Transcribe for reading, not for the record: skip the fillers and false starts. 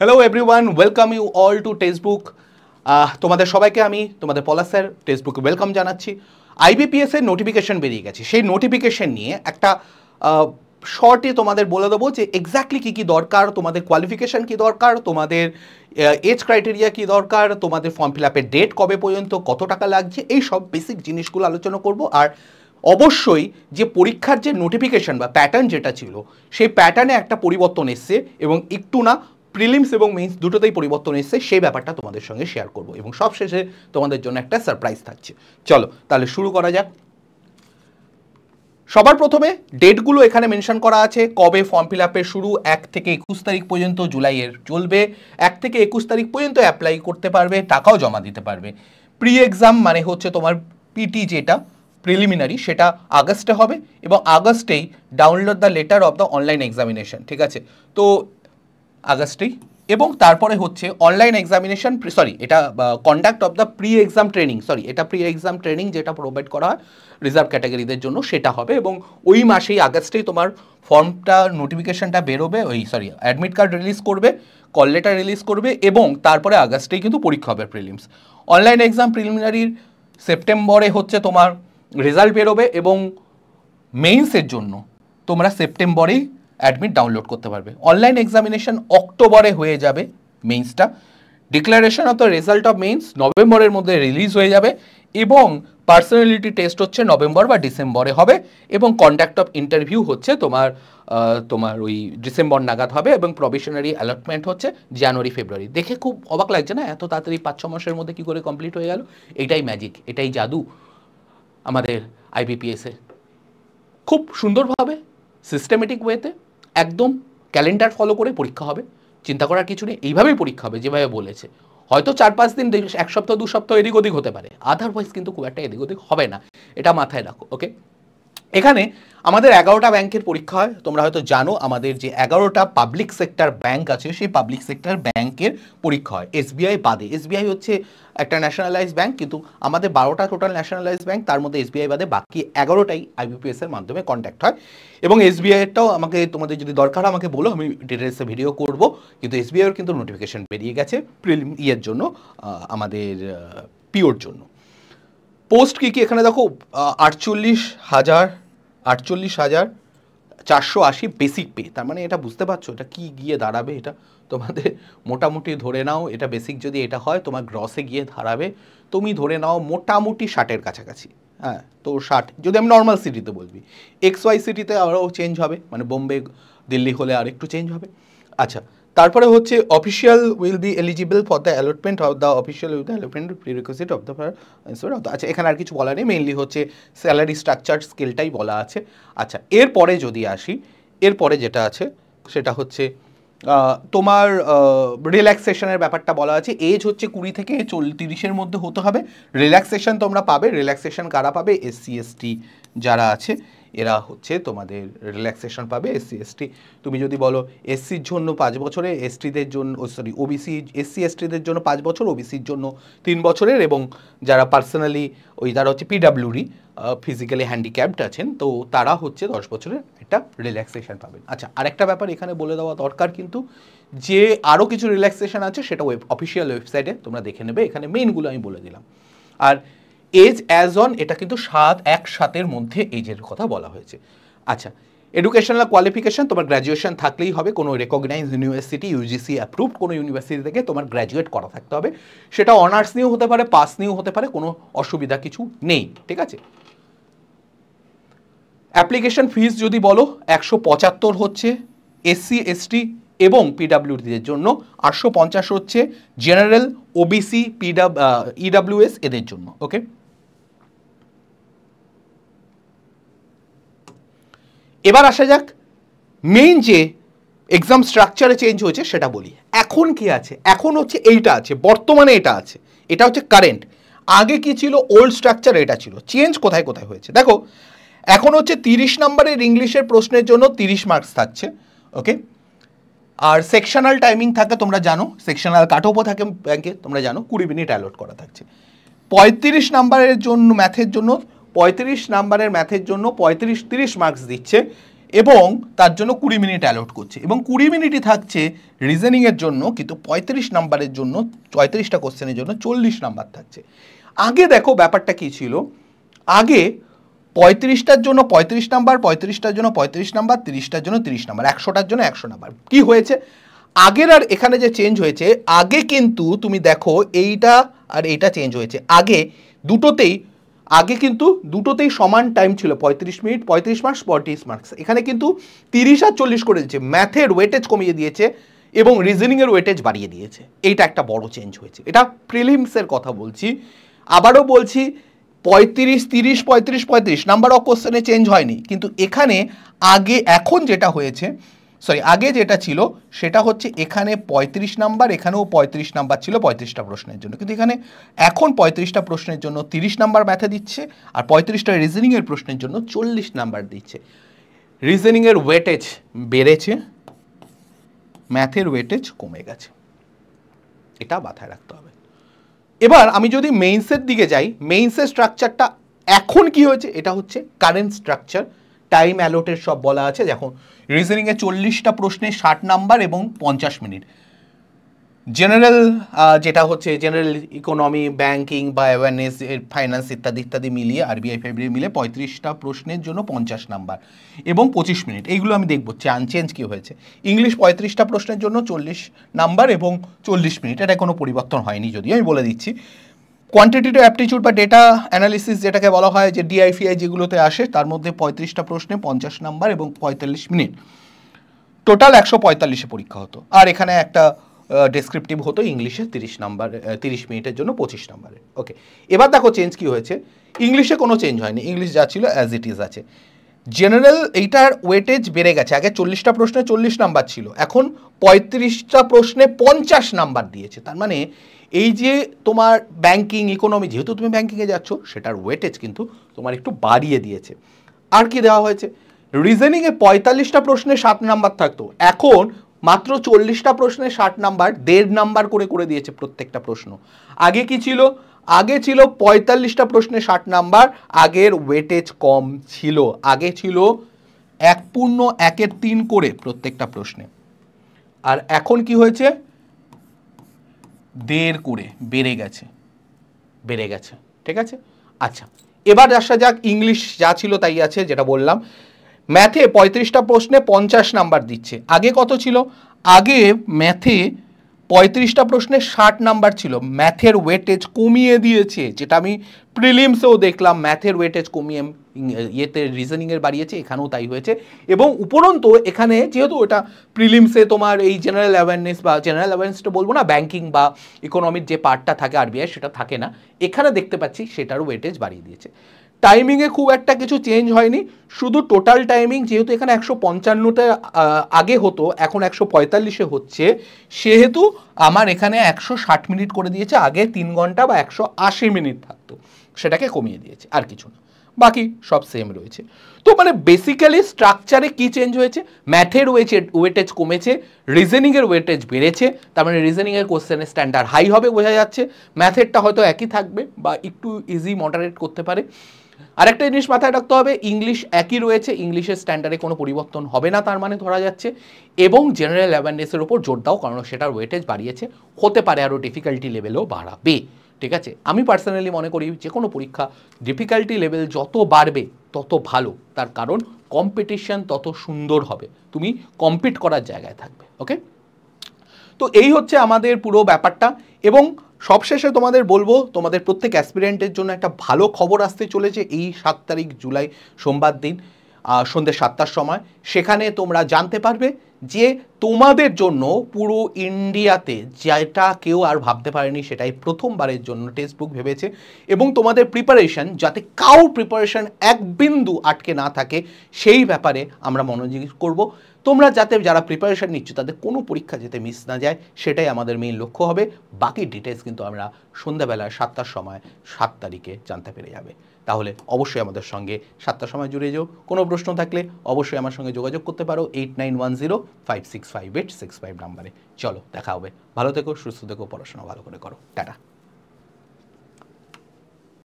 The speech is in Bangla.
Hello everyone, welcome you all to textbook. তোমাদের সবাইকে আমি তোমাদের পলাশ স্যার টেক্সটবুকে ওয়েলকাম জানাচ্ছি। আইবিপিএস এর নোটিফিকেশন বেরিয়ে গেছে, সেই নোটিফিকেশন নিয়ে একটা শর্টে তোমাদের বলে দেবো যে এক্স্যাক্টলি কী কী দরকার, তোমাদের কোয়ালিফিকেশান কী দরকার, তোমাদের এজ ক্রাইটেরিয়া কী দরকার, তোমাদের ফর্ম ফিল আপের ডেট কবে পর্যন্ত, কত টাকা লাগছে, এই সব বেসিক জিনিসগুলো আলোচনা করব। আর অবশ্যই যে পরীক্ষার যে নোটিফিকেশন বা প্যাটার্ন যেটা ছিল সেই প্যাটার্নে একটা পরিবর্তন এসছে এবং একটু না প্রিলিমস এবং মেইনস দুটোতেই পরিবর্তন এসছে, সেই ব্যাপারটা তোমাদের সঙ্গে শেয়ার করব এবং সবশেষে তোমাদের জন্য একটা সারপ্রাইজ থাকছে। চলো তাহলে শুরু করা যাক। সবার প্রথমে ডেটগুলো এখানে মেনশন করা আছে, কবে ফর্ম ফিল আপের শুরু, 1 থেকে 21 তারিখ পর্যন্ত জুলাইয়ের চলবে। 1 থেকে 21 তারিখ পর্যন্ত অ্যাপ্লাই করতে পারবে, টাকাও জমা দিতে পারবে। প্রি এক্সাম মানে হচ্ছে তোমার পিটি যেটা প্রিলিমিনারি, সেটা আগস্টে হবে এবং আগস্টেই download the letter of the online examination, ঠিক আছে? তো আগস্টেই, এবং তারপরে হচ্ছে অনলাইন এক্সামিনেশন, এটা conduct of the pre exam training, এটা প্রি এক্সাম ট্রেনিং যেটা প্রোভাইড করা হয় রিজার্ভ ক্যাটাগরিদের জন্য, সেটা হবে এবং ওই মাসেই আগস্টেই তোমার ফর্মটা নোটিফিকেশনটা বেরোবে, অ্যাডমিট কার্ড রিলিজ করবে, কল লেটার রিলিজ করবে এবং তারপরে আগস্টেই কিন্তু পরীক্ষা হবে প্রিলিমস। অনলাইন এক্সাম প্রিলিমিনারির সেপ্টেম্বরে হচ্ছে তোমার রেজাল্ট বেরোবে এবং মেইনসের জন্য তোমরা সেপ্টেম্বরেই অ্যাডমিট ডাউনলোড করতে পারবে। অনলাইন এক্সামিনেশন অক্টোবরে হয়ে যাবে মেইনসটা। Declaration of the result of mains নভেম্বরের মধ্যে রিলিজ হয়ে যাবে এবং পার্সোনালিটি টেস্ট হচ্ছে নভেম্বর বা ডিসেম্বরে হবে এবং কন্ডাক্ট অফ ইন্টারভিউ হচ্ছে তোমার ওই ডিসেম্বর নাগাদ হবে এবং প্রভিশনারি অ্যালটমেন্ট হচ্ছে জানুয়ারি ফেব্রুয়ারি। দেখে খুব অবাক লাগছে না, এত তাড়াতাড়ি 5-6 মাসের মধ্যে কী করে কমপ্লিট হয়ে গেল? এটাই ম্যাজিক, এটাই জাদু আমাদের আইবিপিএসে। খুব সুন্দরভাবে সিস্টেমেটিক ওয়েতে একদম ক্যালেন্ডার ফলো করে পরীক্ষা হবে, চিন্তা করার কিছু নেই, এইভাবেই পরীক্ষা হবে যেভাবে বলেছে। হয়তো 4-5 দিন, 1 সপ্তাহ 2 সপ্তাহ এদিক ওদিক হতে পারে, আদারওয়াইজ কিন্তু খুব একটা এদিক ওদিক হবে না, এটা মাথায় রাখো। ওকে, এখানে আমাদের 11টা ব্যাংকের পরীক্ষা হয়। তোমরা হয়তো জানো আমাদের যে 11টা পাবলিক সেক্টর ব্যাংক আছে সেই পাবলিক সেক্টর ব্যাংকের পরীক্ষা হয় এসবিআই বাদে। এসবিআই হচ্ছে একটা ন্যাশনালাইজ ব্যাংক, কিন্তু আমাদের 12টা টোটাল ন্যাশনালাইজ ব্যাংক, তার মধ্যে এসবিআই বাদে বাকি 11টাই আইবিপিএস এর মাধ্যমে কন্ট্যাক্ট হয় এবং এসবিআইটাও আমাকে, তোমাদের যদি দরকার আমাকে বলো, আমি ডিটেলসে ভিডিও করব। কিন্তু এসবিআইয়ের কিন্তু নোটিফিকেশন বেরিয়ে গেছে প্রিলিম ইয়ের জন্য, আমাদের পিওর জন্য। পোস্ট কী কী এখানে দেখো, 48,480 বেসিক পে। তার মানে এটা বুঝতে পারছো এটা কি গিয়ে দাঁড়াবে? এটা তোমাদের মোটামুটি ধরে নাও, এটা বেসিক যদি এটা হয় তোমার গ্রসে গিয়ে দাঁড়াবে, তুমি ধরে নাও মোটামুটি 60-এর কাছাকাছি। হ্যাঁ, তো 60 যদি আমি নর্মাল সিটিতে বলবি, XY সিটিতে আরও চেঞ্জ হবে, মানে বোম্বে দিল্লি হলে আর একটু চেঞ্জ হবে। আচ্ছা, তারপরে হচ্ছে official will be eligible for the allotment of the official with the allotment prerequisite of the. আচ্ছা, এখানে আর কিছু বলা নেই, মেইনলি হচ্ছে স্যালারি স্ট্রাকচার স্কেলটাই বলা আছে। আচ্ছা, এরপরে যদি আসি, এরপরে যেটা আছে সেটা হচ্ছে তোমার রিল্যাক্সেশনের ব্যাপারটা বলা আছে। এজ হচ্ছে 20 থেকে 30-এর মধ্যে হতে হবে। রিল্যাক্সেশন তোমরা পাবে, রিল্যাক্সেশন কারা পাবে? SC ST যারা আছে এরা হচ্ছে তোমাদের রিল্যাক্সেশন পাবে। SC ST তুমি যদি বলো SCর জন্য 5 বছরের, STদের জন্য OBC SC STদের জন্য 5 বছর, OBCর জন্য 3 বছরের, এবং যারা পার্সোনালি যারা হচ্ছে PWD ফিজিক্যালি হ্যান্ডিক্যাপড আছেন তো তারা হচ্ছে 10 বছরের একটা রিল্যাক্সেশন পাবেন। আচ্ছা, আরেকটা ব্যাপার এখানে বলে দেওয়া দরকার কিন্তু, যে আরও কিছু রিল্যাক্সেশন আছে সেটা অফিসিয়াল ওয়েবসাইটে তোমরা দেখে নেবে, এখানে মেইনগুলো আমি বলে দিলাম। আর এজ অ্যাজ অন, এটা কিন্তু 1-7-এর মধ্যে এজের কথা বলা হয়েছে। আচ্ছা, এডুকেশনাল কোয়ালিফিকেশন তোমার গ্র্যাজুয়েশন থাকলেই হবে, কোনো রেকগনাইজ ইউনিভার্সিটি ইউজিসি অ্যাপ্রুভড কোনো ইউনিভার্সিটি থেকে তোমার গ্র্যাজুয়েট করা থাকতে হবে। সেটা অনার্স নিয়েও হতে পারে, পাস নিয়েও হতে পারে, কোনো অসুবিধা কিছু নেই, ঠিক আছে? অ্যাপ্লিকেশন ফিস যদি বলো 175 হচ্ছে SC ST এবং PWDদের জন্য, 850 হচ্ছে জেনারেল OBC EWS এদের জন্য। ওকে, এবার আসা যাক মেইন যে এক্সাম স্ট্রাকচারে চেঞ্জ হয়েছে সেটা বলি। এখন কি আছে? এখন হচ্ছে এইটা আছে, বর্তমানে এটা আছে, এটা হচ্ছে কারেন্ট। আগে কি ছিল? ওল্ড স্ট্রাকচার, এটা ছিল। চেঞ্জ কোথায় কোথায় হয়েছে দেখো। এখন হচ্ছে 30 নম্বরের ইংলিশের প্রশ্নের জন্য 30 মার্কস থাকছে। ওকে, আর সেকশনাল টাইমিং থাকে, তোমরা জানো সেকশনাল কাট অফও থাকে ব্যাংকে, তোমরা জানো 20 মিনিট অ্যালট করা থাকছে। 35 নম্বরের জন্য ম্যাথের জন্য 35 নাম্বারের ম্যাথের জন্য 30 মার্কস দিচ্ছে এবং তার জন্য 20 মিনিট অ্যালট করছে, এবং 20 মিনিটই থাকছে রিজনিংয়ের জন্য, কিন্তু 35 নাম্বারের জন্য 35টা কোশ্চেনের জন্য 40 নাম্বার থাকছে। আগে দেখো ব্যাপারটা কি ছিল, আগে 35টার জন্য 35 নাম্বার, 35টার জন্য 35 নাম্বার, 30টার জন্য 30 নাম্বার, 100টার জন্য 100 নাম্বার। কি হয়েছে আগের আর এখানে যে চেঞ্জ হয়েছে, আগে কিন্তু তুমি দেখো এইটা আর এইটা চেঞ্জ হয়েছে। আগে কিন্তু দুটোতেই সমান টাইম ছিল, 35 মিনিট, 35 মার্কস 35 মার্কস। এখানে কিন্তু 30 আর 40 করে দিয়েছে, ম্যাথের ওয়েটেজ কমিয়ে দিয়েছে এবং রিজনিংয়ের ওয়েটেজ বাড়িয়ে দিয়েছে। এইটা একটা বড় চেঞ্জ হয়েছে, এটা প্রিলিমসের কথা বলছি। আবারও বলছি 35, 30, 35, 35 নাম্বার অফ কোশ্চেনে চেঞ্জ হয়নি, কিন্তু এখানে এখন যেটা হয়েছে, আগে যেটা ছিল সেটা হচ্ছে এখানে 35 নাম্বার, এখানেও 35 নাম্বার ছিল 35টা প্রশ্নের জন্য, কিন্তু এখানে এখন 35টা প্রশ্নের জন্য 30 নাম্বার ম্যাথে দিচ্ছে, আর 35টা রিজনিংয়ের প্রশ্নের জন্য 40 নাম্বার দিচ্ছে। রিজনিংয়ের ওয়েটেজ বেড়েছে, ম্যাথের ওয়েটেজ কমে গেছে, এটা মাথায় রাখতে হবে। এবার আমি যদি মেইনসের দিকে যাই, মেইনসের স্ট্রাকচারটা এখন কি হয়েছে, এটা হচ্ছে কারেন্ট স্ট্রাকচার, টাইম অ্যালোটের সব বলা আছে। দেখো রিজনিংয়ে 40টা প্রশ্নে 60 নাম্বার এবং 50 মিনিট। জেনারেল যেটা হচ্ছে জেনারেল ইকোনমি, ব্যাংকিং বা অ্যাওয়ারনেস, ফাইন্যান্স ইত্যাদি ইত্যাদি মিলিয়ে আরবিআই ফাইব্রিআই মিলে 35টা প্রশ্নের জন্য 50 নাম্বার এবং 25 মিনিট। এইগুলো আমি দেখবো চেঞ্জ কী হয়েছে। ইংলিশ 35টা প্রশ্নের জন্য 40 নাম্বার এবং 40 মিনিট, এটা কোনো পরিবর্তন হয়নি, যদিও আমি বলে দিচ্ছি। কোয়ান্টিটেটিভ অ্যাপটিটিউড বা ডেটা অ্যানালিসিস যেটাকে বলা হয়, যে ডিআইফিআই যেগুলোতে আসে, তার মধ্যে 35টা প্রশ্নে 50 নাম্বার এবং 45 মিনিট, টোটাল 145-এ পরীক্ষা হতো। আর এখানে একটা ডেসক্রিপটিভ হতো ইংলিশে 30 নাম্বার, 30 মিনিটের জন্য 25 নাম্বারের। ওকে, এবার দেখো চেঞ্জ কি হয়েছে। ইংলিশে কোনো চেঞ্জ হয়নি, ইংলিশ যা ছিল অ্যাজ ইট ইজ আছে। জেনারেল এইটার ওয়েটেজ বেড়ে গেছে, আগে 40টা প্রশ্নে 40 নাম্বার ছিল, এখন 35টা প্রশ্নে 50 নাম্বার দিয়েছে। তার মানে এই যে তোমার ব্যাংকিং, ইকোনমি, যেহেতু তুমি ব্যাংকিংয়ে যাচ্ছ, সেটার ওয়েটেজ কিন্তু তোমার একটু বাড়িয়ে দিয়েছে। আর কি দেওয়া হয়েছে, রিজনিংয়ে 45টা প্রশ্নে 60 নাম্বার থাকতো, এখন মাত্র 40টা প্রশ্নে 60 নাম্বার, 1.5 নাম্বার করে দিয়েছে প্রত্যেকটা প্রশ্ন। আগে কি ছিল, আগে ছিল 45টা প্রশ্নে 60 নাম্বার, আগের ওয়েটেজ কম ছিল, আগে ছিল 1.1 করে প্রত্যেকটা প্রশ্নে, আর এখন কি হয়েছে 1.5 করে বেড়ে গেছে। ঠিক আছে, আচ্ছা এবার আসা যাক ইংলিশ যা ছিল তাই আছে, যেটা বললাম। ম্যাথে 35টা প্রশ্নে 50 নাম্বার দিচ্ছে, আগে কত ছিল, আগে ম্যাথে 35টা প্রশ্নে 60 নাম্বার ছিল, ম্যাথের ওয়েটেজ কমিয়ে দিয়েছে, যেটা আমি প্রিলিমসেও দেখলাম, ম্যাথের ওয়েটেজ কমিয়ে রিজনিংয়ের বাড়িয়েছে, এখানেও তাই হয়েছে। এবং উপরন্তু এখানে যেহেতু এটা প্রিলিমসে তোমার এই জেনারেল অ্যাওয়ারনেস, বা জেনারেল অ্যাওয়ারনেসটা বলবো না, ব্যাংকিং বা ইকোনমির যে পার্টটা থাকে আরবিআই, সেটা থাকে না, এখানে দেখতে পাচ্ছি সেটারও ওয়েটেজ বাড়িয়ে দিয়েছে। টাইমিংয়ে খুব একটা কিছু চেঞ্জ হয়নি, শুধু টোটাল টাইমিং যেহেতু এখানে 155টা আগে হতো, এখন 145-এ হচ্ছে, সেহেতু আমার এখানে 160 মিনিট করে দিয়েছে, আগে 3 ঘন্টা বা 180 মিনিট থাকতো, সেটাকে কমিয়ে দিয়েছে, আর কিছু না, বাকি সব সেম রয়েছে। তো মানে বেসিক্যালি স্ট্রাকচারে কি চেঞ্জ হয়েছে, ম্যাথের ওয়েটেজ কমেছে, রিজনিংয়ের ওয়েটেজ বেড়েছে, তার মানে রিজনিংয়ের কোশ্চেনের স্ট্যান্ডার্ড হাই হবে বোঝা যাচ্ছে, ম্যাথেরটা হয়তো একই থাকবে বা একটু ইজি মডারেট করতে পারে। আরেকটা জিনিস মাথায় রাখতে হবে, ইংলিশ একই রয়েছে, ইংলিশের স্ট্যান্ডার্ডে কোনো পরিবর্তন হবে না তার মানে ধরা যাচ্ছে, এবং জেনারেল অ্যাওয়ারনেসের উপর জোর দাও, কারণ সেটার ওয়েটেজ বাড়িয়েছে, হতে পারে আরও ডিফিকাল্টি লেভেলও বাড়াবে। ঠিক আছে, আমি পার্সোনালি মনে করি যে কোনো পরীক্ষা ডিফিকাল্টি লেভেল যত বাড়বে তত ভালো, তার কারণ কম্পিটিশন তত সুন্দর হবে, তুমি কম্পিট করার জায়গায় থাকবে। ওকে, তো এই হচ্ছে আমাদের পুরো ব্যাপারটা। এবং সবশেষে তোমাদের বলবো, তোমাদের প্রত্যেক অ্যাসপিরেন্টের জন্য একটা ভালো খবর আসতে চলেছে এই 7 তারিখ জুলাই সোমবার দিন সন্ধ্যে 7টার সময়। সেখানে তোমরা জানতে পারবে যে তোমাদের জন্য পুরো ইন্ডিয়াতে যেটা কেউ আর ভাবতে পারেনি, সেটাই প্রথমবারের জন্য টেক্সট বুক ভেবেছে, এবং তোমাদের প্রিপারেশন যাতে কারোর প্রিপারেশন এক বিন্দু আটকে না থাকে সেই ব্যাপারে আমরা মনোযোগী করব। তোমরা যাতে যারা প্রিপারেশন নিচ্ছ তাদের কোনো পরীক্ষা যাতে মিস না যায়, সেটাই আমাদের মেইন লক্ষ্য হবে। বাকি ডিটেলস কিন্তু আমরা সন্ধ্যাবেলা 7টার সময় 7 তারিখে জানতে পেরে যাবে। তাহলে অবশ্যই আমাদের সঙ্গে 7টার সময় জুড়ে যাও। কোনো প্রশ্ন থাকলে অবশ্যই আমার সঙ্গে যোগাযোগ করতে পারো 8910565865 নাম্বারে। চলো দেখা হবে, ভালো থেকো, সুস্থ থেকো, পড়াশোনা ভালো করে করো, টাটা।